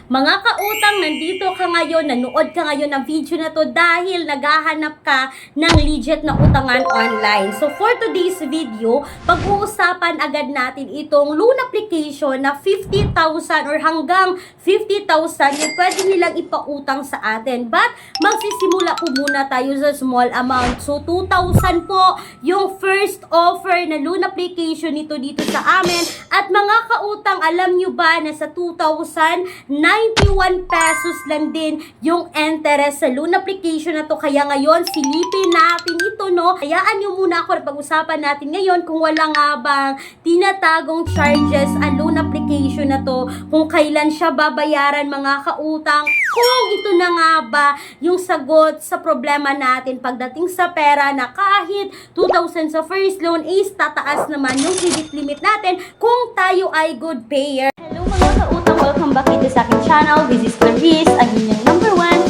Mga kautang, nandito ka ngayon, nanood ka ngayon ng video na to dahil naghahanap ka ng legit na utangan online. So for today's video, pag-uusapan agad natin itong loan application na 50,000 or hanggang 50,000 yung pwede nilang ipautang sa atin. But magsisimula po muna tayo sa small amount. So 2,000 po yung first offer na loan application nito dito sa amin. At mga kautang, alam nyo ba na sa 2,000, 91 pesos lang din yung interest sa loan application na to. Kaya ngayon, silipin natin ito, no? Hayaan nyo muna ako na pag-usapan natin ngayon kung wala nga bang tinatagong charges ang loan application na to, kung kailan siya babayaran mga kautang, kung ito na nga ba yung sagot sa problema natin pagdating sa pera na kahit 2,000 sa first loan is tataas naman yung credit limit natin kung tayo ay good payer. Hello mga kautang, welcome back dito sa aking channel. This is Clarice, ang inyong number 1.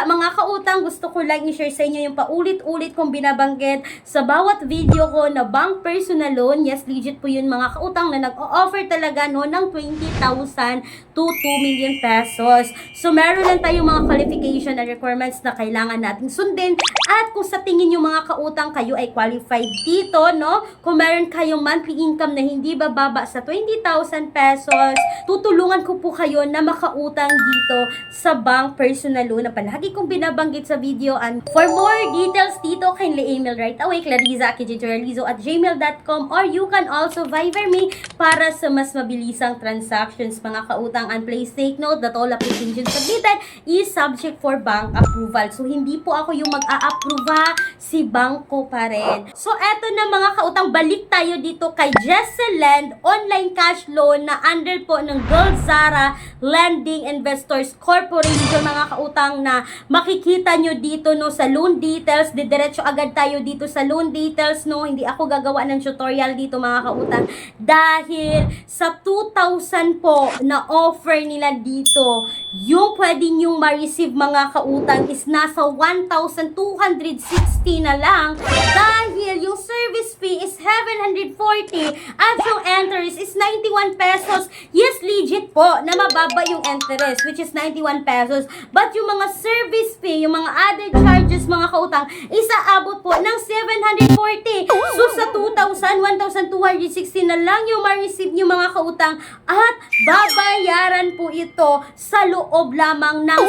Mga kautang, gusto ko lang i-share sa inyo yung paulit-ulit kong binabanggit sa bawat video ko na bank personal loan. Yes, legit po yun mga kautang na nag-o-offer talaga no ng 20,000 to 2 million pesos. So meron lang tayong mga qualification and requirements na kailangan nating sundin. At kung sa tingin yung mga kautang kayo ay qualified dito, no? Kung meron kayong monthly income na hindi bababa sa 20,000 pesos, tutulungan ko po kayo na makautang dito sa bank personal loan na palagi kung binabanggit sa video. And for more details dito, kindly email right away clariza@gmail.com or you can also Viber me para sa mas mabilisang transactions mga kautang. And please take note that all applications submitted is subject for bank approval. So hindi po ako yung mag-a-approve, si bangko pa rin. So eto na mga kautang, balik tayo dito kay Jesselend online cash loan na under po ng Gold Zara Lending Investors Corporation mga kautang, na makikita nyo dito no sa loan details. Didiretso agad tayo dito sa loan details, no? Hindi ako gagawa ng tutorial dito mga kautang dahil sa 2,000 po na offer nila dito, yung pwede nyong ma-receive mga kautang is nasa 1,260 na lang dahil yung service fee is 740 at yung interest is 91 pesos. Yes, legit po na mababa yung interest which is 91 pesos. But yung mga service fee, yung mga added charges mga kautang, isaabot po ng 740. So sa 2,000, 1,260 na lang yung ma-receive nyo mga kautang at babayaran po ito sa loob lamang ng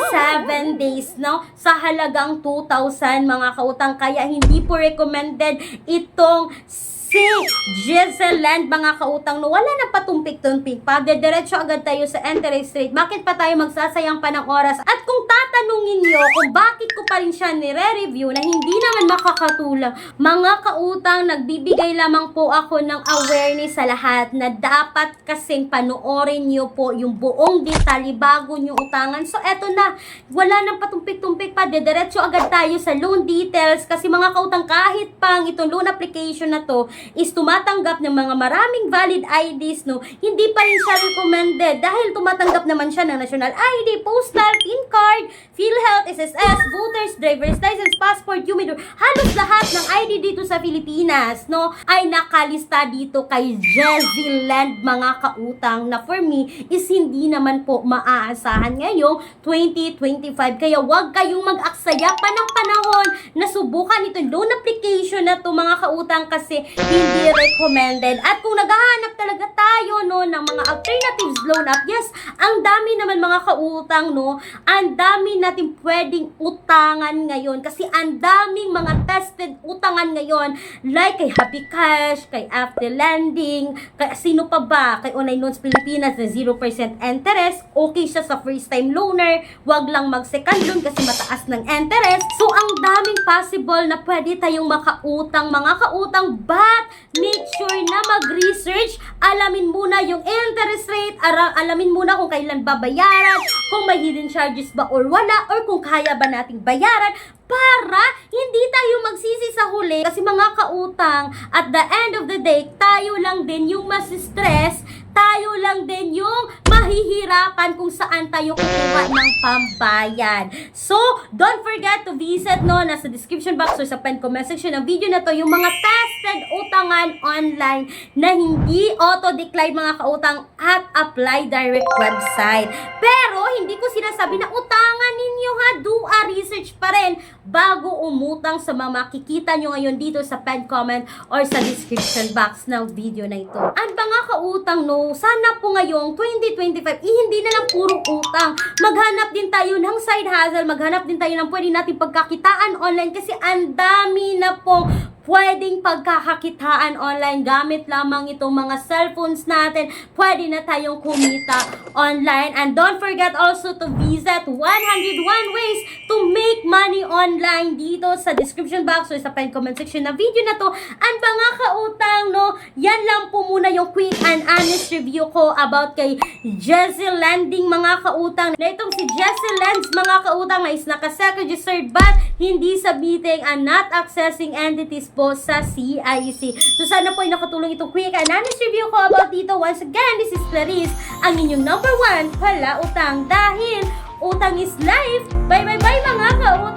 7 days, no? Sa halagang 2,000 mga kautang. Kaya hindi po recommended itong si Jesselend mga kautang, no? Wala na patumpik-tumpik pa. Diretso agad tayo sa interest rate. Bakit pa tayo magsasayang pa ng oras? At kung tatanungin nyo kung bakit ko pa rin siya nire-review na hindi naman makakatulong, mga kautang, nagbibigay lamang po ako ng awareness sa lahat na dapat kasing panoorin nyo po yung buong detalye bago nyo utangan. So eto na, wala nang patumpik-tumpik pa. Diretso agad tayo sa loan details kasi mga kautang, kahit pang itong loan application na to is tumatanggap ng mga maraming valid IDs, no, hindi pa rin siya recommended dahil tumatanggap naman siya ng national ID, postal, PIN card, PhilHealth, SSS, voters, driver's license, passport, humidor. Halos lahat ng ID dito sa Pilipinas, no, ay nakalista dito kay Jesselend mga kautang, na for me is hindi naman po maaasahan ngayong 2025. Kaya wag kayong mag-aksaya pa ng panahon na subukan itong loan application na to mga kautang kasi hindi recommended. At kung naghahanap talaga tayo, no, ng mga alternatives loan app, yes, ang dami naman mga kautang, no, ang dami natin pwedeng utangan ngayon kasi ang daming mga tested utangan ngayon like kay Happy Cash, kay After Lending, kay sino pa ba, kay Online Loans Pilipinas na 0% interest. Okay siya sa first time loaner, wag lang mag second loan kasi mataas ng interest. So ang daming possible na pwede tayong makautang mga kautang, but make sure na mag-research, alamin muna yung interest rate, alamin muna kung kailan babayaran, kung may hidden charges ba or wala, or kung kaya ba nating bayaran para hindi tayo magsisi sa huli. Kasi mga kautang, at the end of the day, tayo lang din yung mas stress, tayo lang din yung mahihirapan kung saan tayo kukuha ng pambayad. So, don't forget to visit, no, nasa description box or sa pen comment section ng video na to, yung mga tested utangan online na hindi auto-decline mga kautang at apply direct website. Pero, hindi ko sinasabi na utangan ninyo ha, do a research pa rin bago umutang sa mga makikita nyo ngayon dito sa pen comment or sa description box ng video na ito. At mga kautang, no, sana po ngayong 2025, hindi na lang puro utang. Maghanap din tayo ng side hustle, maghanap din tayo ng pwede natin pagkakitaan online kasi ang dami na pong pwedeng pagkakakitaan online gamit lamang itong mga cellphones natin. Pwede na tayong kumita online. And don't forget also to visit 101 ways to make money online dito sa description box or sa pen comment section na video na to. And mga kautang, no, yan lang po muna yung quick and honest review ko about kay Jessie Lending mga kautang. Na itong si Jessie Lends mga kautang na is naka-registered but hindi submitting and not accessing entities po sa CIC. So sana po ay nakatulong itong quick and honest review ko about dito. Once again, this is Clarice, ang inyong number 1 pala utang dahil utang is life. Bye bye bye mga kautang!